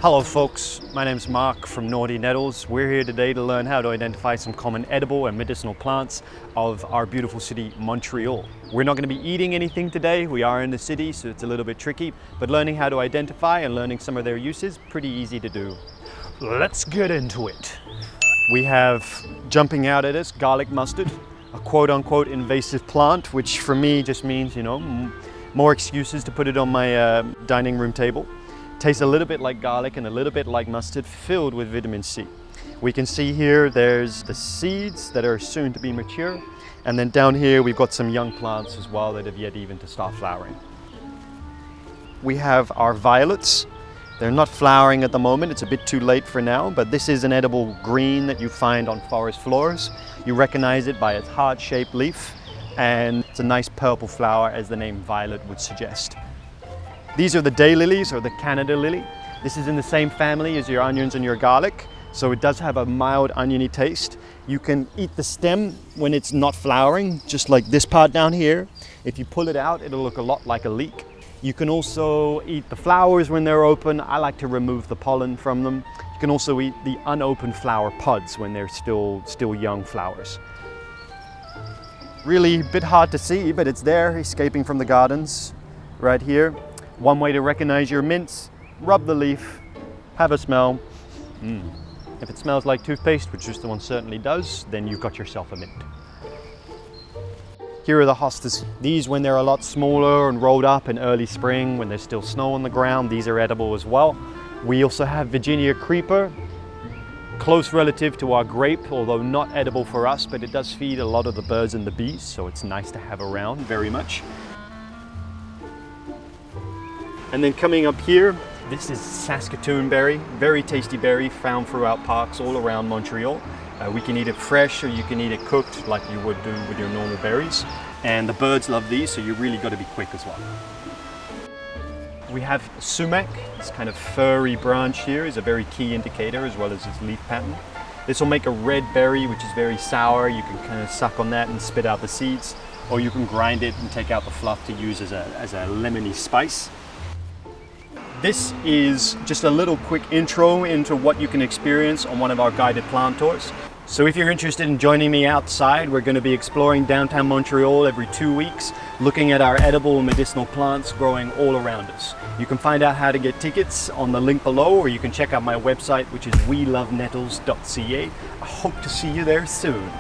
Hello folks, my name's Mark from Naughty Nettles. We're here today to learn how to identify some common edible and medicinal plants of our beautiful city, Montreal. We're not going to be eating anything today. We are in the city, so it's a little bit tricky, but learning how to identify and learning some of their uses, pretty easy to do. Let's get into it. We have, jumping out at us, garlic mustard, a quote-unquote invasive plant, which for me just means, more excuses to put it on my dining room table. Tastes a little bit like garlic and a little bit like mustard, filled with vitamin C. We can see here there's the seeds that are soon to be mature, and then down here we've got some young plants as well that have yet even to start flowering. We have our violets. They're not flowering at the moment, it's a bit too late for now, but this is an edible green that you find on forest floors. You recognize it by its heart-shaped leaf, and it's a nice purple flower, as the name violet would suggest. These are the daylilies, or the Canada lily. This is in the same family as your onions and your garlic, so it does have a mild oniony taste. You can eat the stem when it's not flowering, just like this part down here. If you pull it out, it'll look a lot like a leek. You can also eat the flowers when they're open. I like to remove the pollen from them. You can also eat the unopened flower pods when they're still young flowers. Really a bit hard to see, but it's there, escaping from the gardens, right here. One way to recognize your mints: rub the leaf, have a smell. If it smells like toothpaste, which this one certainly does, then you've got yourself a mint. Here are the hostas. These, when they're a lot smaller and rolled up in early spring, when there's still snow on the ground, these are edible as well. We also have Virginia creeper, close relative to our grape, although not edible for us, but it does feed a lot of the birds and the bees, so it's nice to have around very much. And then coming up here, this is Saskatoon berry, very tasty berry found throughout parks all around Montreal. We can eat it fresh, or you can eat it cooked like you would do with your normal berries. And the birds love these, so you really got to be quick as well. We have sumac. This kind of furry branch here is a very key indicator, as well as its leaf pattern. This will make a red berry, which is very sour. You can kind of suck on that and spit out the seeds, or you can grind it and take out the fluff to use as a lemony spice. This is just a little quick intro into what you can experience on one of our guided plant tours. So if you're interested in joining me outside, we're going to be exploring downtown Montreal every 2 weeks, looking at our edible and medicinal plants growing all around us. You can find out how to get tickets on the link below, or you can check out my website, which is welovenettles.ca. I hope to see you there soon.